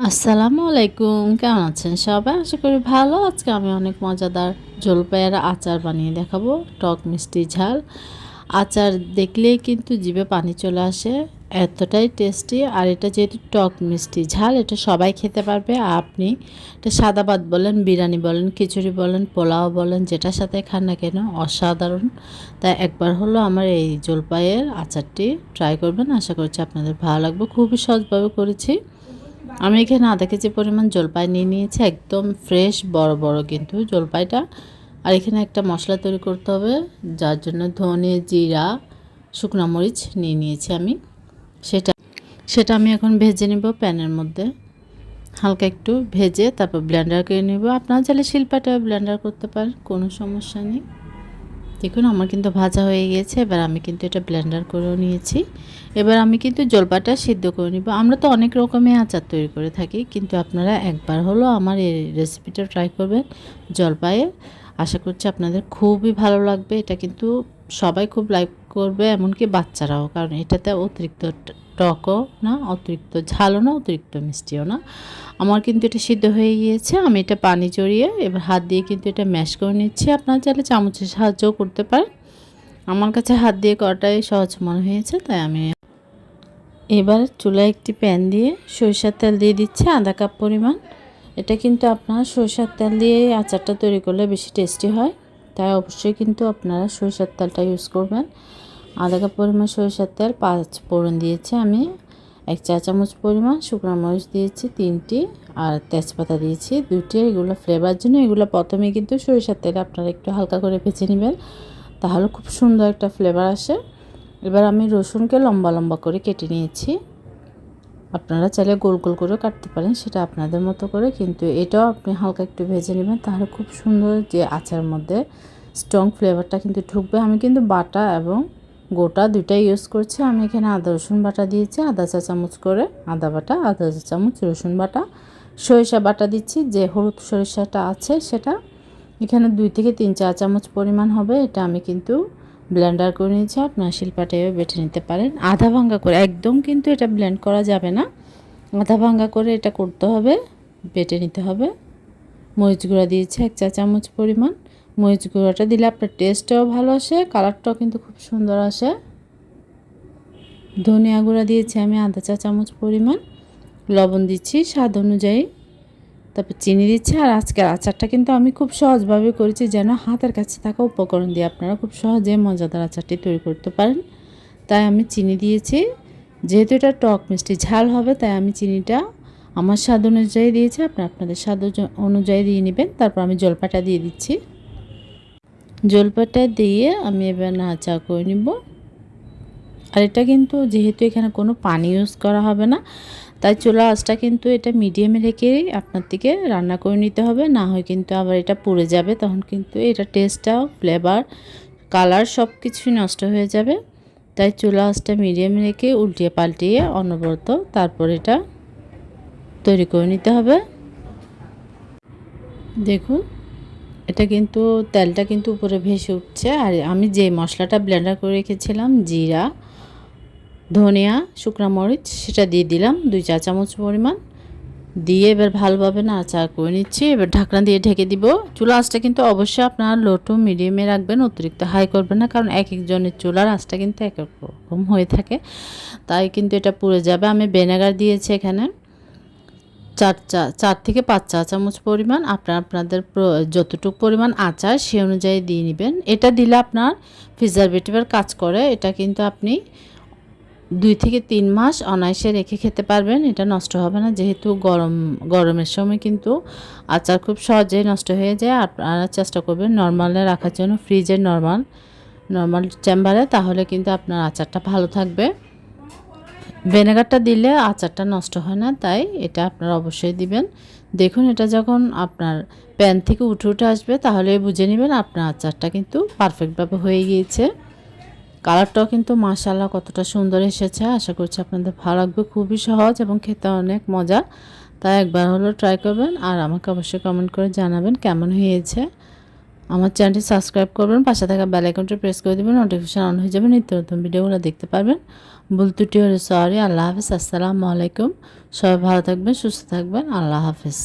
আসসালামু আলাইকুম, কেমন আছেন সবাই? আশা করি ভালো। আজকে আমি অনেক মজাদার জলপাইয়ের আচার বানিয়ে দেখাবো। টক মিষ্টি ঝাল আচার দেখলেই কিন্তু জিভে পানি চলে আসে, এতটাই টেস্টি। আর এটা যেহেতু টক মিষ্টি ঝাল, এটা সবাই খেতে পারবে। আপনি এটা সাদা ভাত বলেন, বিরিয়ানি বলেন, খিচুড়ি বলেন, পোলাও বলেন, যেটার সাথে খান না কেন অসাধারণ। তাই একবার হলো আমার এই জলপাইয়ের আচারটি ট্রাই করবেন। আশা করছি আপনাদের ভালো লাগবে। খুবই সহজভাবে করেছি। আমি এখানে আধা কেজি পরিমাণ জলপাই নিয়ে নিয়েছি, একদম ফ্রেশ বড় বড় কিন্তু জলপাইটা। আর এখানে একটা মশলা তৈরি করতে হবে, যার জন্য ধনে, জিরা, শুকনো মরিচ নিয়ে নিয়েছি আমি। সেটা সেটা আমি এখন ভেজে নেব প্যানের মধ্যে, হালকা একটু ভেজে তারপর ব্লেন্ডার করে নেব। আপনারা চাইলে শিলপাটা ব্লেন্ডার করতে পারেন, কোনো সমস্যা নেই। দেখুন আমার কিন্তু ভাজা হয়ে গিয়েছে। এবার আমি কিন্তু এটা ব্লেন্ডার করেও নিয়েছি। এবার আমি কিন্তু জলপাইটা সিদ্ধ করে নিব। আমরা তো অনেক রকমের আচার তৈরি করে থাকি, কিন্তু আপনারা একবার হলো আমার এই রেসিপিটা ট্রাই করবেন জলপাইয়ের। আশা করছি আপনাদের খুবই ভালো লাগবে। এটা কিন্তু সবাই খুব লাইক করবে, এমনকি বাচ্চারাও, কারণ এটাতে অতিরিক্ত টকও না, অতিরিক্ত ঝালও না, অতিরিক্ত মিষ্টিও না। আমার কিন্তু এটা সিদ্ধ হয়ে গিয়েছে। আমি এটা পানি জড়িয়ে এবার হাত দিয়ে কিন্তু এটা ম্যাশ করে নিচ্ছি। আপনারা চাইলে চামচের সাহায্যও করতে পারেন। আমার কাছে হাত দিয়ে করাটাই সহজ মনে হয়েছে, তাই আমি এবার চুলায় একটি প্যান দিয়ে সরিষার তেল দিয়ে দিচ্ছি আধা কাপ পরিমাণ। এটা কিন্তু আপনারা সরিষার তেল দিয়ে আচারটা তৈরি করলে বেশি টেস্টি হয়, তাই অবশ্যই কিন্তু আপনারা সরিষার তেলটা ইউজ করবেন। আধা কাপ পরিমাণ সরিষার তেল, 5 ফোড়ন দিয়েছি আমি, 1 চা চামচ পরিমাণ শুকনো মরিচ দিয়েছি 3টি, আর তেজপাতা দিয়েছি 2টি। এগুলো ফ্লেভার জন্য, এগুলো প্রথমে কিন্তু সরিষার তেলে আপনারা একটু হালকা করে ভেজে নেবেন, তাহলে খুব সুন্দর একটা ফ্লেভার আসে। এবার আমি রসুনকে লম্বা লম্বা করে কেটে নিয়েছি। আপনারা চাইলে গোল গোল করেও কাটতে পারেন, সেটা আপনাদের মতো করে, কিন্তু এটাও আপনি হালকা একটু ভেজে নেবেন, তাহলে খুব সুন্দর যে আচারের মধ্যে স্ট্রং ফ্লেভারটা কিন্তু ঢুকবে। আমি কিন্তু বাটা এবং গোটা দুটাই ইউজ করছি। আমি এখানে আদা রসুন বাটা দিয়েছি আধা চা চামচ করে, আদা বাটা আধা চা চামচ, রসুন বাটা, সরিষা বাটা দিচ্ছি, যে হলুদ সরিষাটা আছে সেটা এখানে 2 থেকে 3 চা চামচ পরিমাণ হবে। এটা আমি কিন্তু ব্লেন্ডার করে নিয়েছি, আপনার শিলপাটায়ও বেটে নিতে পারেন। আধা ভাঙ্গা করে, একদম কিন্তু এটা ব্লেন্ড করা যাবে না, আধা ভাঙ্গা করে এটা করতে হবে, বেটে নিতে হবে। মরিচ গুঁড়া দিয়েছি 1 চা চামচ পরিমাণ। মরিচ গুঁড়াটা দিলে আপনার টেস্টটাও ভালো আসে, কালারটাও কিন্তু খুব সুন্দর আসে। ধনিয়া গুঁড়া দিয়েছি আমি আধা চা চামচ পরিমাণ। লবণ দিচ্ছি স্বাদ অনুযায়ী, তারপর চিনি দিচ্ছি। আর আজকের আচারটা কিন্তু আমি খুব সহজভাবে করেছি, যেন হাতের কাছে থাকা উপকরণ দিয়ে আপনারা খুব সহজে মজাদার আচারটি তৈরি করতে পারেন। তাই আমি চিনি দিয়েছি, যেহেতু এটা টক মিষ্টি ঝাল হবে, তাই আমি চিনিটা আমার স্বাদ অনুযায়ী দিয়েছি। আপনাদের স্বাদ অনুযায়ী দিয়ে নেবেন। তারপর আমি জলপাইটা দিয়ে দিচ্ছি। জলপাইটা দিয়ে আমি এবার নাড়াচাড়া করে নিব। আর এটা কিন্তু যেহেতু এখানে কোনো পানি ইউজ করা হবে না, তাই চুলার আঁচটা কিন্তু এটা মিডিয়ামে রেখেই আপনার থেকে রান্না করে নিতে হবে, না হয় কিন্তু আবার এটা পুড়ে যাবে, তখন কিন্তু এটা টেস্টটাও, ফ্লেভার, কালার সব কিছুই নষ্ট হয়ে যাবে। তাই চুলা আঁচটা মিডিয়ামে রেখে উল্টিয়ে পাল্টিয়ে অনবরত তারপর এটা তৈরি করে নিতে হবে। দেখুন এটা কিন্তু তেলটা কিন্তু উপরে ভেসে উঠছে। আর আমি যে মশলাটা ব্লেন্ডার করে রেখেছিলাম, জিরা, ধনিয়া, শুকনো মরিচ, সেটা দিয়ে দিলাম 2 চা চামচ পরিমাণ। দিয়ে এবার ভালোভাবে নাড়াচাড়া করে নিচ্ছি। এবার ঢাকনা দিয়ে ঢেকে দিব। চুলা আঁচটা কিন্তু অবশ্যই আপনারা লো টু মিডিয়ামে রাখবেন, অতিরিক্ত হাই করবেন না, কারণ এক একজনের চুলার আঁচটা কিন্তু এক এক রকম হয়ে থাকে, তাই কিন্তু এটা পুড়ে যাবে। আমি ভিনেগার দিয়েছি এখানে 4 থেকে 5 চা চামচ পরিমাণ। আপনাদের যতটুকু পরিমাণ আচার সে অনুযায়ী দিয়ে নেবেন। এটা দিলে আপনার প্রিজারভেটিভের কাজ করে। এটা কিন্তু আপনি 2 থেকে 3 মাস অনায়াসে রেখে খেতে পারবেন, এটা নষ্ট হবে না। যেহেতু গরমের সময় কিন্তু আচার খুব সহজেই নষ্ট হয়ে যায়। আপনারা চেষ্টা করবেন নর্মালে রাখার জন্য, ফ্রিজে নর্মাল চেম্বারে, তাহলে কিন্তু আপনার আচারটা ভালো থাকবে। ভিনেগারটা দিলে আচারটা নষ্ট হয় না, তাই এটা আপনারা অবশ্যই দিবেন। দেখুন এটা যখন আপনার প্যান থেকে উঠে উঠে আসবে, তাহলে বুঝে নেবেন আপনার আচারটা কিন্তু পারফেক্টভাবে হয়ে গিয়েছে। কালারটাও কিন্তু মাশাআল্লাহ কতটা সুন্দর এসেছে। আশা করছি আপনাদের ভালো লাগবে। খুবই সহজ এবং খেতে অনেক মজা, তাই একবার হলো ট্রাই করবেন। আর আমাকে অবশ্যই কমেন্ট করে জানাবেন কেমন হয়েছে। আমার চ্যানেলটি সাবস্ক্রাইব করবেন, পাশে থাকা বেল আইকনটি প্রেস করে দেবেন, নোটিফিকেশন অন হয়ে যাবে, নিত্য নতুন ভিডিওগুলো দেখতে পারবেন। ভুল ত্রুটি হলে সরি। আল্লাহ হাফেজ, আসসালামু আলাইকুম। সবাই ভালো থাকবেন, সুস্থ থাকবেন। আল্লাহ হাফেজ।